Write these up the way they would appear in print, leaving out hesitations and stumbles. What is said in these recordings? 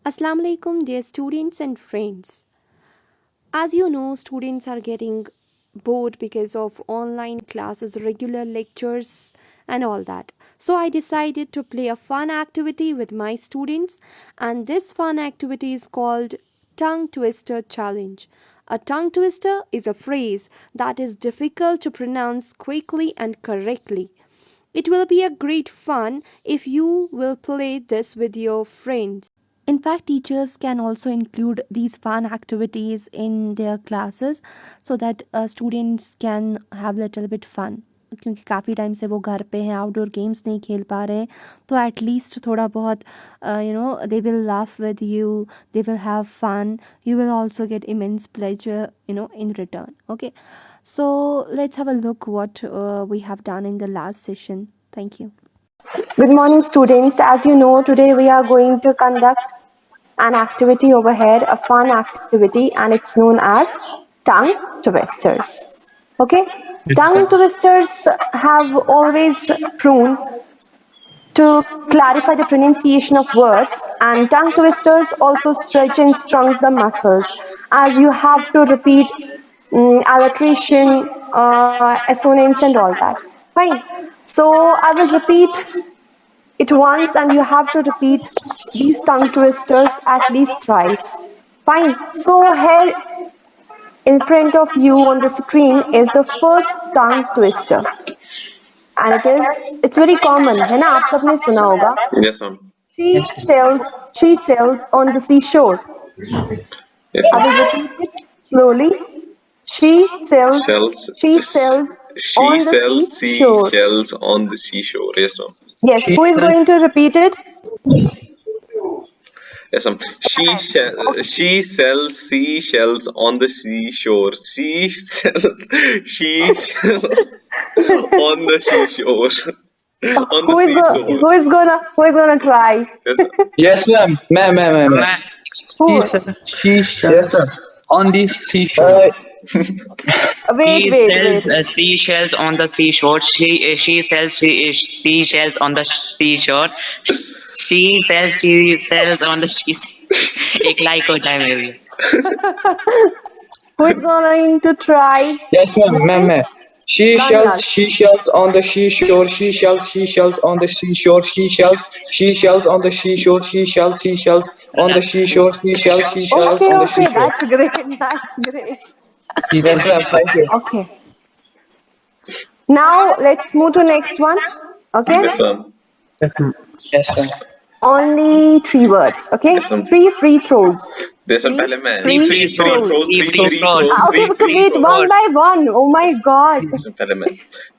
Assalamu alaikum, dear students and friends. As you know, students are getting bored because of online classes, regular lectures, and all that. So I decided to play a fun activity with my students, and this fun activity is called Tongue Twister Challenge. A tongue twister is a phrase that is difficult to pronounce quickly and correctly. It will be a great fun if you will play this with your friends. In fact, teachers can also include these fun activities in their classes so that students can have little bit fun. क्योंकि काफ़ी time से वो घर पे हैं, outdoor games नहीं खेल पा रहे हैं, तो एटलीस्ट थोड़ा बहुत they will laugh with you, they will have fun, you will also get immense pleasure in return. Okay, so let's have a look what we have done in the last session. Thank you. Good morning, students. As you know, today we are going to conduct an activity over here, a fun activity, and it's known as tongue twisters. Okay? Tongue twisters have always proven to clarify the pronunciation of words, and tongue twisters also stretch and strengthen the muscles as you have to repeat allocation, assonance, and all that. Fine. So I will repeat it once and you have to repeat these tongue twisters at least thrice. Fine. So here in front of you on the screen is the first tongue twister. And it's very common. है ना, आप सबने सुना होगा. Yes, ma'am. She sails on the seashore. Yes, I ma'am. will repeat it slowly. She sails on the seashore. Seashells on the seashore. Yes, ma'am. Yes, who is going to repeat it? Yes, ma'am. She sells seashells on the seashore. She sells seashells on the seashore. On the seashore. Who is gonna try? Yes, sir. Yes, ma'am. Ma'am. Who? She sells Yes, sir. on the seashore. Wait. Seashells on the seashore. She sells seashells on the seashore. She sells on the एक like हो जाए मेरी. Who is going to try? Yes, ma'am. Seashells on the seashore. Seashells on the seashore. Seashells on the seashore. Seashells on the seashore. Seashells on the Okay, seashore. that's great. Yes, ma'am. Thank you. Okay. Now let's move to next one. Okay. Yes, ma'am. Yes, ma'am. Only 3 words. Okay. Yes, ma'am. 3 free throws. Yes, ma'am. पहले मैं. Free throws. Okay, Free wait, throws. one by one. Oh my God. Yes, ma'am. पहले मैं.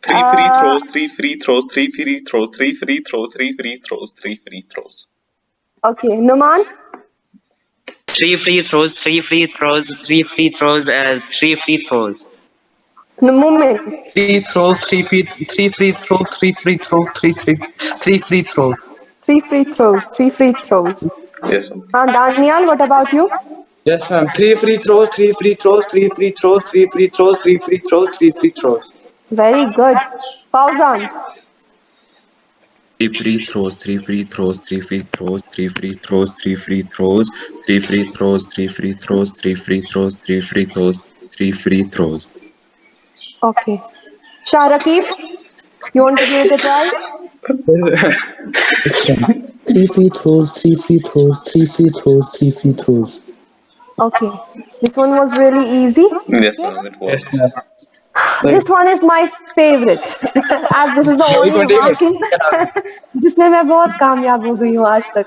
3 free throws. 3 free throws. 3 free throws. 3 free throws. 3 free throws. 3 free throws. Okay, Numan. 3 free throws. 3 free throws. 3 free throws. 3 free throws. Mumin. 3 throws, 3 free throws, 3 free throws, 3 free throws. 3 free throws. 3 free throws. Yes, ma'am. Daniel, what about you? Yes, ma'am. 3 free throws. 3 free throws. 3 free throws. 3 free throws. 3 free throws. 3 free throws. Very good. Fauzan. 3 free throws, 3 free throws, 3 free throws, 3 free throws, 3 free throws, 3 free throws, 3 free throws, 3 free throws, 3 free throws, 3 free throws. Okay. Shah Rakib, you want to give it a try? 3 free throws, 3 free throws, 3 free throws, 3 free throws. Okay. This one was really easy. Yes, ma'am. It was. Yes, ma'am. This one is my favorite. As this is the only one. जिसमें मैं बहुत कामयाब हो गई हूँ आज तक.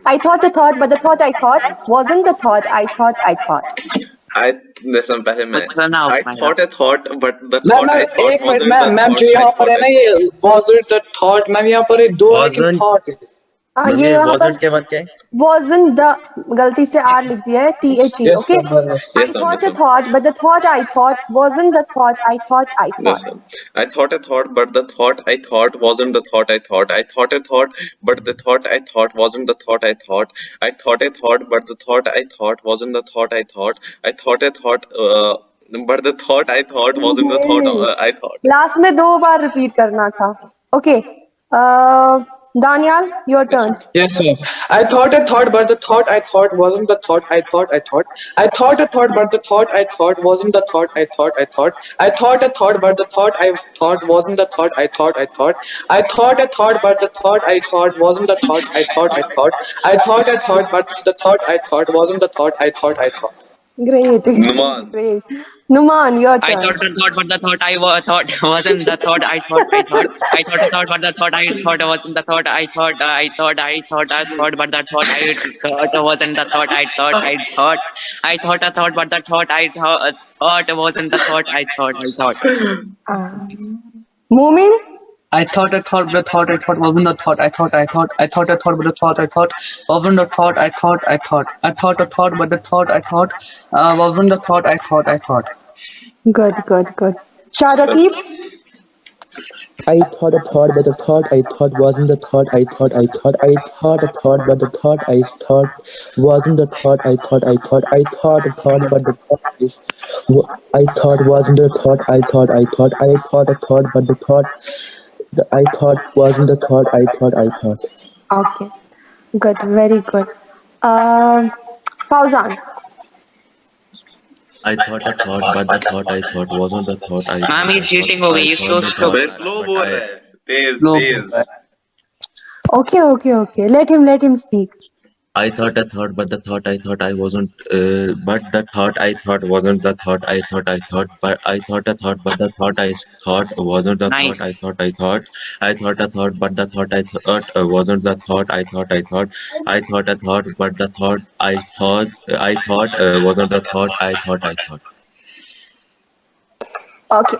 I thought, but the thought I thought wasn't the thought I thought. Listen, पहले मैं. Sunaओ, I madam. thought, but the ma'am thought I thought एक मिनट wasn't the मैम जो thought यहाँ I पर है thought. ना ये wasn't the thought मैम यहाँ पर दो है कि thought ये यहाँ पर के बाद क्या है? wasn't the गलती से R लिख दिया है THE. Yes, Okay. ma'am, yes. I Yes, ma'am, thought yes, a thought, but the thought I thought wasn't the thought I thought. Yes, ma'am. I thought, but the thought I thought wasn't the thought I thought. I thought, but the thought I thought wasn't the thought I thought. I thought, but the thought I thought wasn't the thought I thought. I thought, but the thought I thought wasn't the thought I thought. Last में 2 बार repeat करना था. Okay. Daniel, your turn. Yes, ma'am. I thought, but the thought I thought wasn't the thought I thought I thought. I thought, but the thought I thought wasn't the thought I thought I thought. I thought, but the thought I thought wasn't the thought I thought I thought. I thought, but the thought I thought wasn't the thought I thought I thought. I thought, but the thought I thought wasn't the thought I thought I thought. Great. Numan. Great. Numan, your I turn. thought, but the thought thought wasn't the thought I thought I thought. I thought, but the thought I thought wasn't the thought I thought but the thought I thought wasn't the thought I thought I thought. I thought, but the thought I thought wasn't the thought I thought. Moomin? I thought, but the thought I thought wasn't the thought I thought. I thought, but the thought I thought wasn't the thought I thought. I thought, but the thought I thought wasn't the thought I thought. Good. Sharakib? I thought a thought, but the thought I thought wasn't the thought I thought. I thought a thought, but the thought I thought wasn't the thought I thought. I thought a thought, but the thought I thought wasn't the thought I thought. I thought a thought, but the thought I thought wasn't the thought I thought. Okay. Good. Very good. Fauzan? I thought, but the thought I thought wasn't the thought I Ma'am, thought. ये cheating हो गई, ये slow. बे slow बोल रहा है, तेज Slow Tej. Okay. Let him speak. I thought, but the thought I thought I wasn't. But the thought I thought wasn't the thought I thought. But I thought, but the thought I thought wasn't the Nice. thought I thought. I thought, but the thought I thought wasn't the thought I thought. I thought, but the thought I thought wasn't the thought I thought. Okay.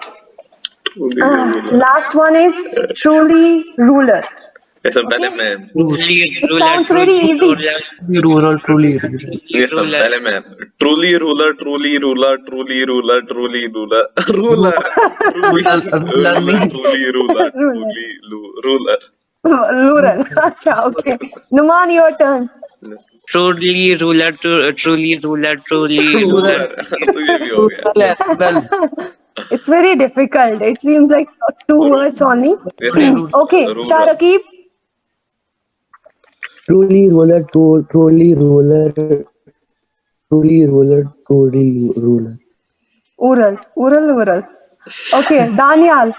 Last one is truly ruler. ऐसा पहले मैं It sounds very easy. Rural, truly. ये सब पहले मैं truly ruler truly ruler ruler truly ruler Rural. Acha, okay. Numan, your turn. Truly ruler, truly ruler. तुझे भी हो गया. Well, It's very difficult. It seems like 2 words only. Yes, Okay, ruler. Sharakib. Truly ruler, truly ruler. Ural. Okay, Daniel.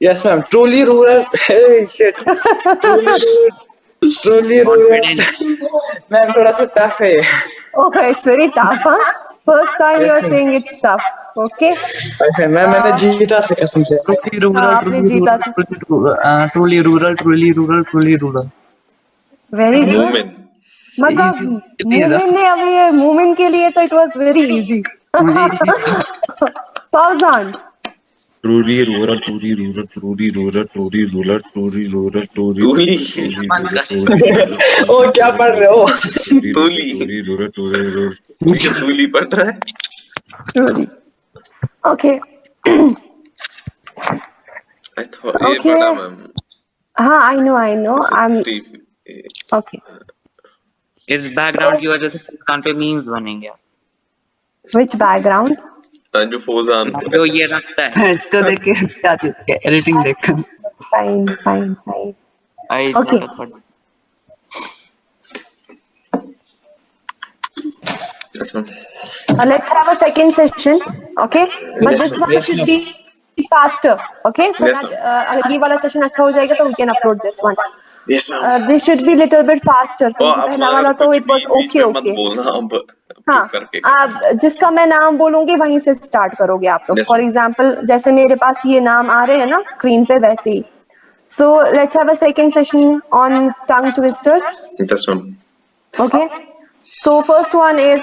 Yes, ma'am. Truly rural. Hey, shit. Truly rural. Ma'am, थोड़ा सा tough है. Oh, it's very tough, huh? First time you are saying it's tough. Okay. Okay, ma'am, मैंने जीता था कसम से. आपने जीता था. truly rural. Very good. Movement. मतलब मूमिन ने अभी ये मूमिन के लिए तो it was very easy. Fauzan. Truly rural. ओ क्या पढ़ रहे हो? तूली पढ़ रहा है. Truly. Okay. I thought ये Okay. पढ़ा मैम. हाँ, I know. I'm okay. इस background की वजह से कान पे memes बनेंगे. Which background? जो फौजान जो ये रखता है. इसको देख के स्टार्ट एडिटिंग देख. Fine. I Okay. thought. Yes, ma'am. Let's have a second session, okay? But Yes, this ma'am. one should be faster, okay? So Yes, that अगर ये वाला session अच्छा हो जाएगा तो we can upload this one. Yes, ma'am. This should be little bit faster. और क्योंकि अब पहला वाला तो it was बीच में मत okay. बोलना अब हाँ, चुप करके. आप जिसका मैं नाम बोलूंगी वहीं से स्टार्ट करोगे आप लोग. Yes, for ma'am. एग्जाम्पल जैसे मेरे पास ये नाम आ रहे हैं ना स्क्रीन पे वैसे ही. So let's have a second session on tongue twisters. Yes, ma'am. Okay. So first one is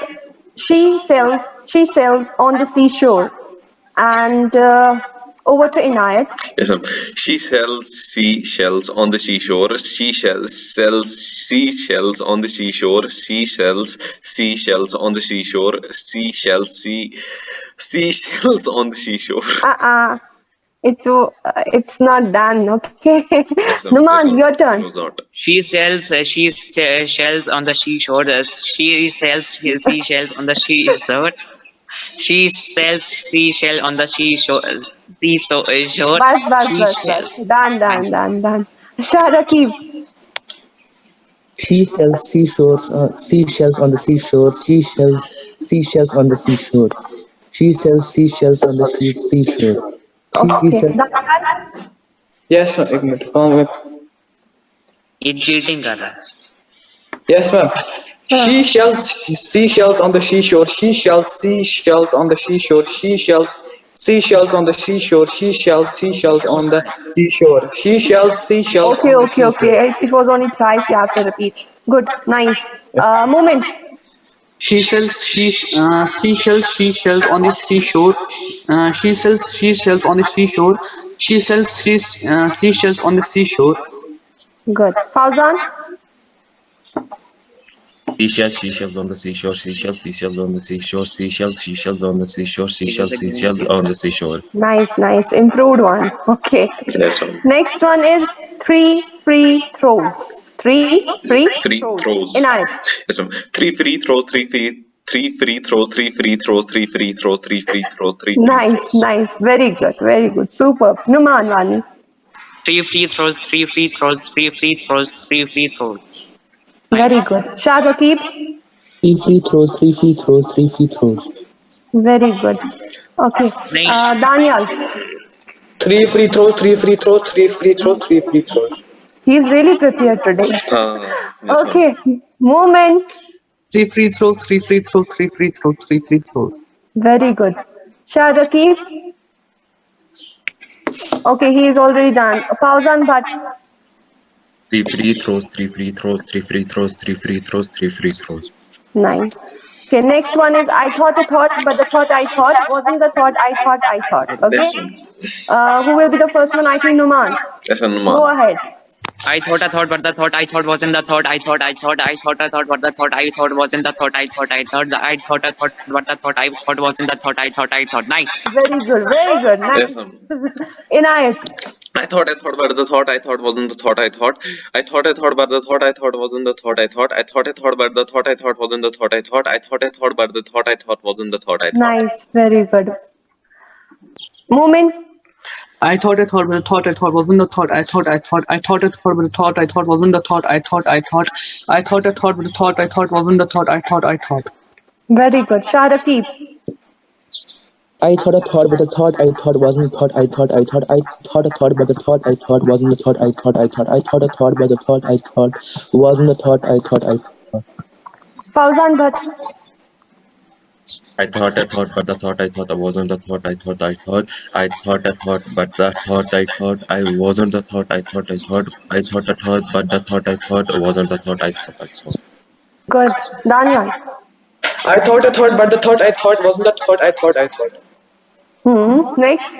she sells on the seashore, and over to Inayat. Yes, ma'am. She sells seashells on the seashore. She sells seashells on the seashore. She sells seashells on the seashore. Seashells on the seashore. It's not done. Okay. Yes, ma'am. Numan, your It turn. was not. She sells shells on the seashore. She sells seashells on the seashore. She sells seashell on the seashore. Bas. Done. Sharakib. She sells seashells on the seashore. Seashells on the seashore. She sells seashells on the seashore. She Okay. sells. Yes, ma'am. एक minute कौन मैं ये cheating कर रहा है. Yes, ma'am. Seashells on the seashore. Seashells on the seashore. Seashells on the seashore. Seashells on the seashore. Seashells Okay, on the okay, seashore. okay. It was only thrice. You have to repeat. Good, nice. Moment. She sells seashells on the seashore. She sells seashells on the seashore. She sells seashells on the seashore. Good. Fauzan. Seashells on the seashore, seashells on the seashore, seashells on the seashore, seashells on the seashore. Nice, nice. Improved one. Okay. Yes, ma'am. Next one is 3 free throws. 3 free Three throws. throws. Inayat. Yes, ma'am. Three free throws, three free throws, three free throws, three free throws, three free throws, three free Nice, throws. nice. Very good, very good. Superb. Numan Wani. 3 free throws, 3 free throws, 3 free throws, 3 free throws. Very good. Shah Rakib. 3 free throws, 3 free throws, 3 free throws. Very good. Okay. Daniel. Three free throws, three free throws, three free throws, three free throws. He's really prepared today. Yes, ma'am. Okay. Moment. 3 free throws, 3 free throws, 3 free throws, 3 free throws. Very good. Shah Rakib. Okay, he is already done. Fauzan Bhatt. Three free throws, three free throws, three free throws, three free throws, three free throws. Nice. Okay, next one is I thought a thought, but the thought I thought wasn't the thought I thought I thought. Okay. Yes, ma'am. Who will be the first one? I think Numan. Yes, ma'am. Go ahead. I thought a thought, but the thought I thought wasn't the thought I thought a thought, but the thought I thought wasn't the thought I thought I thought a thought, but the thought I thought wasn't the thought I thought. Nice. Very good, very good. Nice. Yes, ma'am. Inayat. I thought, but the thought I thought wasn't the thought I thought. I thought, but the thought I thought wasn't the thought I thought. I thought, but the thought I thought wasn't the thought I thought. I thought, but the thought I thought wasn't the thought I thought. Nice, very good. Moment. I thought, but the thought I thought wasn't the thought I thought. I thought, but the thought I thought wasn't the thought I thought. I thought, but the thought I thought wasn't the thought I thought. Very good. Shah Rakib. I thought a thought, but the thought I thought wasn't the thought I thought. I thought a thought, but the thought I thought wasn't the thought I thought. I thought a thought, but the thought I thought wasn't the thought I thought. Fauzan Bhatt. I thought, but the thought I thought wasn't the thought I thought. I thought a thought, but the thought I thought I wasn't the thought I thought. I thought a thought, but the thought I thought wasn't the thought I thought. Good. Daniel. I thought a thought, but the thought I thought wasn't the thought I thought. Next.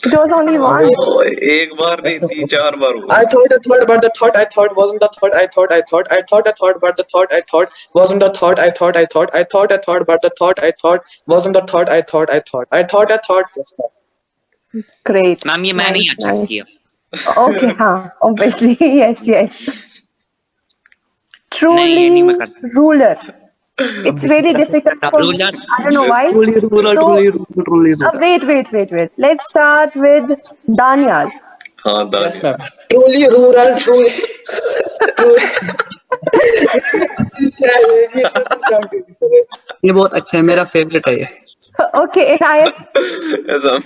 It was only one. Oh, एक बार नहीं तीन चार बार हुआ. I thought a thought, but the thought I thought wasn't the thought I thought. I thought a thought, but the thought I thought wasn't the thought I thought. I thought a thought, but the thought I thought wasn't the thought I thought. I thought a thought. Great. Ma'am ये मैंने ही Nice, अच्छा nice. किया. Okay, obviously. Yes, yes. नहीं, ये नहीं मैं Truly करता. ruler. It's really difficult for me. Ruler. I don't know why. So, wait. Let's start with Daniel. हाँ Yes, Danish. ma'am. Truly rural, truly. ये बहुत अच्छा है, मेरा फेवरेट है ये. Okay, Inayat. Yes, ma'am.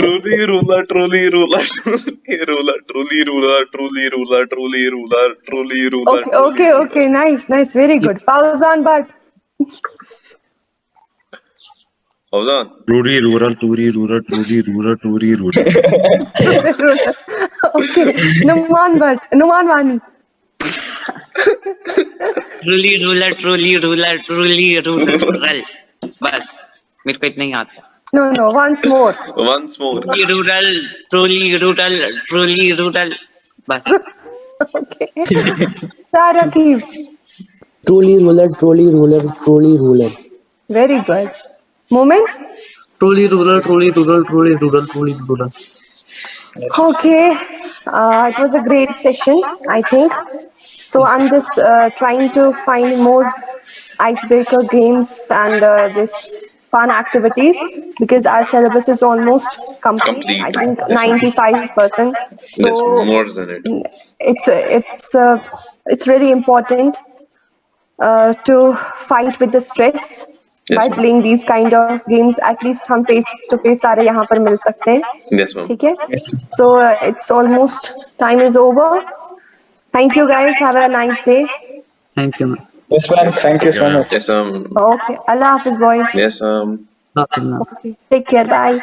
Truly ruler, truly ruler, truly ruler, truly ruler, truly ruler, truly ruler, truly ruler. Okay. Nice. Very good. Fauzan Bhatt. Fauzan. Truly rural, truly rural, truly rural, truly rural. Okay. Numan Bhatt. Numan Wani. truly rural. बस मेरे को इतना ही आता है. No. Once more. Once more. truly rural. बस. Okay. Sarakib. Truly ruler. Very good. Moment. Truly rural. Okay. It was a great session, I think. So I'm just trying to find more icebreaker games and this fun activities because our syllabus is almost complete. I think Yes, ma'am. 95%. Yes, So more than it. it's really important to fight with the stress Yes, by ma'am. playing these kind of games. At least हम face to face सारे यहाँ पर मिल सकते हैं. Yes, ma'am. ठीक है? So it's almost time is over. Thank you guys. Have a nice day. Thank you, ma'am. Yes, ma'am. Thank you so much. Yes, ma'am. Okay. Allah Hafiz boys. Yes, ma'am. Okay, ma'am. Take care. Bye.